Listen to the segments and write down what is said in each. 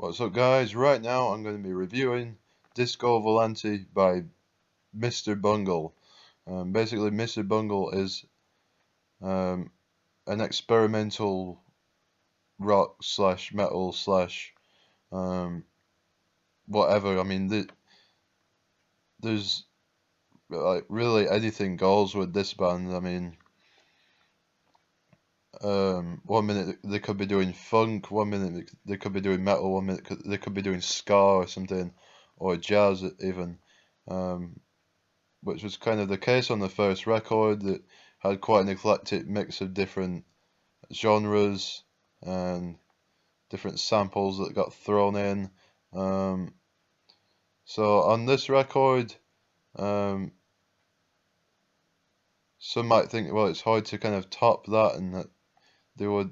What's up guys, right now I'm going to be reviewing Disco Volante by Mr. Bungle. Basically Mr. Bungle is an experimental rock slash metal slash whatever. I mean there's like really anything goes with this band. I mean 1 minute they could be doing funk, 1 minute they could be doing metal, 1 minute they could be doing ska or something, or jazz even. Um, which was kind of the case on the first record. That had quite an eclectic mix of different genres and different samples that got thrown in. Um, so on this record, um, some might think, well, it's hard to kind of top that, and that they would,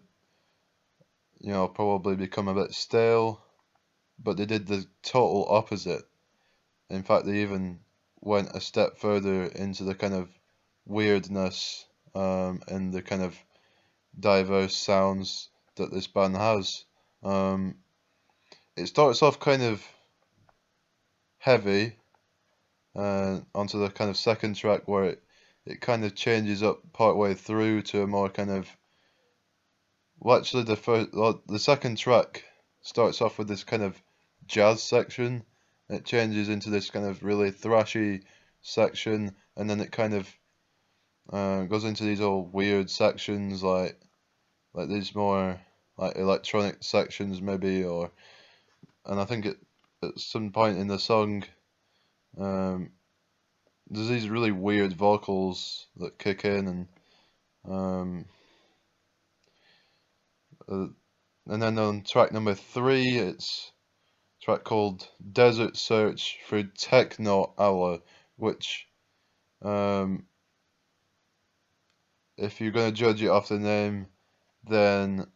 probably become a bit stale. But they did the total opposite. In fact, they even went a step further into the kind of weirdness and the kind of diverse sounds that this band has. It starts off kind of heavy onto the kind of second track where it kind of changes up part way through to a more kind of, well, actually the second track starts off with this kind of jazz section. It changes into this kind of really thrashy section, and then it kind of goes into these all weird sections like these more like electronic sections maybe, and I think at some point in the song there's these really weird vocals that kick in, and then on track number 3 it's a track called Desert Search for Techno Hour, which if you're going to judge it off the name, then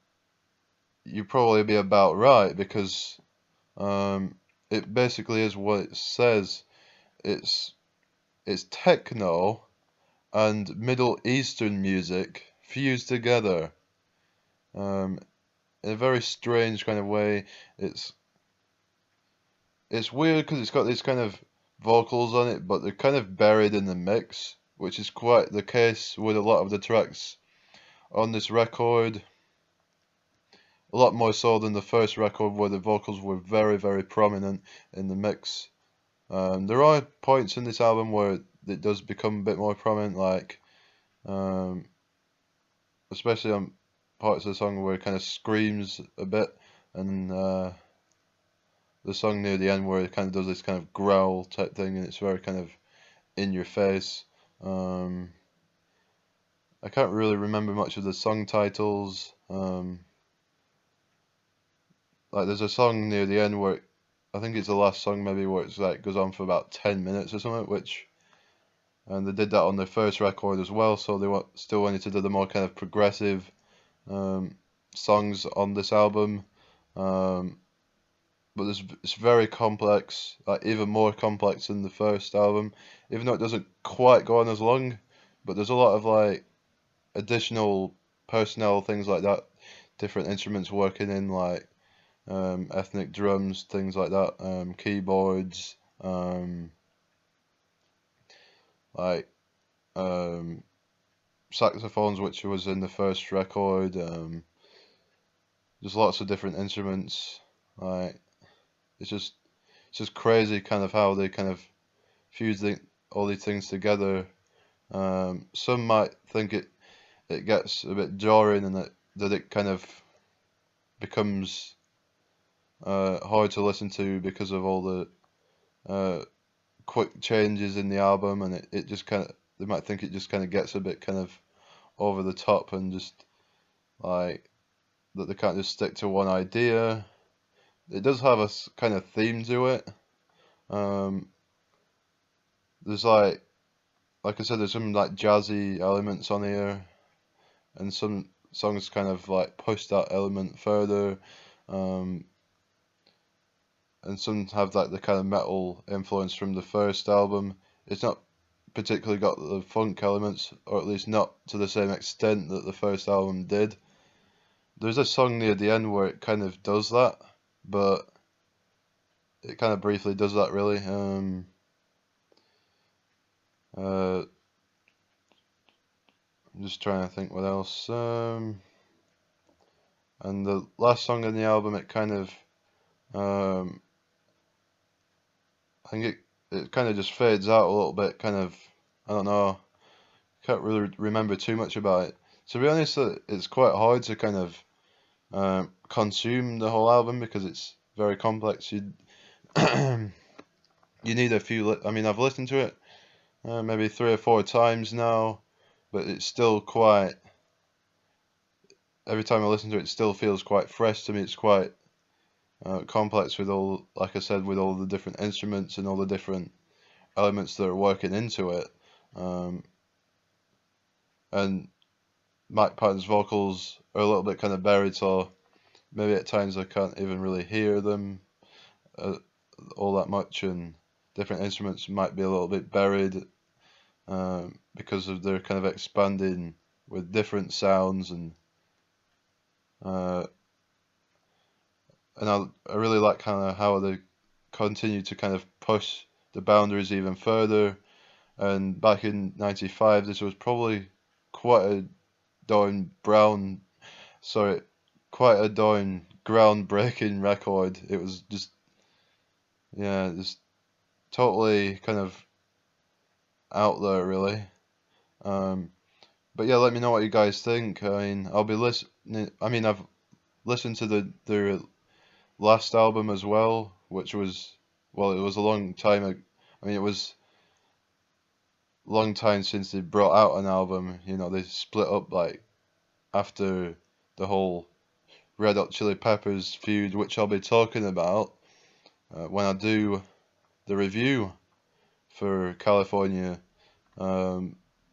you probably be about right, because it basically is what it says. It's techno and Middle Eastern music fused together in a very strange kind of way. It's weird because it's got these kind of vocals on it, but they're kind of buried in the mix, which is quite the case with a lot of the tracks on this record. A lot more so than the first record, where the vocals were very, very prominent in the mix. There are points in this album where it does become a bit more prominent, like especially on parts of the song where it kind of screams a bit, and the song near the end where it kind of does this kind of growl type thing, and it's very kind of in your face. I can't really remember much of the song titles. Like there's a song near the end where I think it's the last song maybe, where it's like goes on for about 10 minutes or something, and they did that on their first record as well, so they still wanted to do the more kind of progressive songs on this album. But it's very complex, like even more complex than the first album, even though it doesn't quite go on as long. But there's a lot of like additional personnel things like that, different instruments working in, like ethnic drums, things like that, keyboards, like saxophones, which was in the first record. There's lots of different instruments. Like it's just crazy, kind of how they kind of fuse all these things together. Some might think it gets a bit jarring, and that it kind of becomes hard to listen to because of all the quick changes in the album, and it just kind of, they might think it just kind of gets a bit kind of over the top, and just like that they can't just stick to one idea. It does have a kind of theme to it. There's like I said, there's some like jazzy elements on here, and some songs kind of like push that element further, and some have like the kind of metal influence from the first album. It's not particularly got the funk elements, or at least not to the same extent that the first album did. There's a song near the end where it kind of does that, but it kind of briefly does that really. I'm just trying to think what else. And the last song on the album, it kind of, I think it kind of just fades out a little bit. Kind of, I don't know. Can't really remember too much about it. To be honest, it's quite hard to kind of consume the whole album because it's very complex. You you need a few. I mean, I've listened to it maybe 3 or 4 times now, but it's still quite. Every time I listen to it, it still feels quite fresh to me. It's quite complex with all, like I said, with all the different instruments and all the different elements that are working into it. Um, and Mike Patton's vocals are a little bit kind of buried, so maybe at times I can't even really hear them uh, all that much, and different instruments might be a little bit buried because of their kind of expanding with different sounds, uh, and I really like kind of how they continue to kind of push the boundaries even further. And back in '95, this was probably quite a down brown, sorry, quite a down groundbreaking record. It was just, yeah, just totally kind of out there, really. Um, but yeah, let me know what you guys think. I mean, I'll be listening. I mean, I've listened to their last album as well, which was, well, it was a long time. I mean, it was a long time since they brought out an album. You know, they split up like after the whole Red Hot Chili Peppers feud, which I'll be talking about when I do the review for California,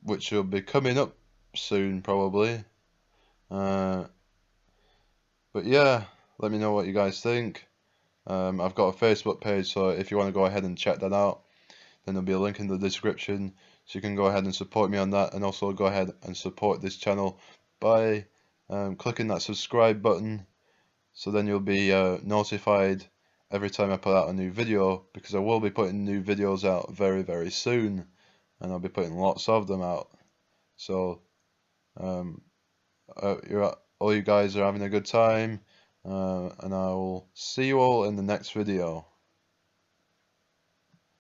which will be coming up soon probably. Uh, but yeah, let me know what you guys think. I've got a Facebook page, so if you want to go ahead and check that out, then there'll be a link in the description, so you can go ahead and support me on that, and also go ahead and support this channel by clicking that subscribe button, so then you'll be notified every time I put out a new video, because I will be putting new videos out very, very soon, and I'll be putting lots of them out. So um, all you guys are having a good time, and I will see you all in the next video.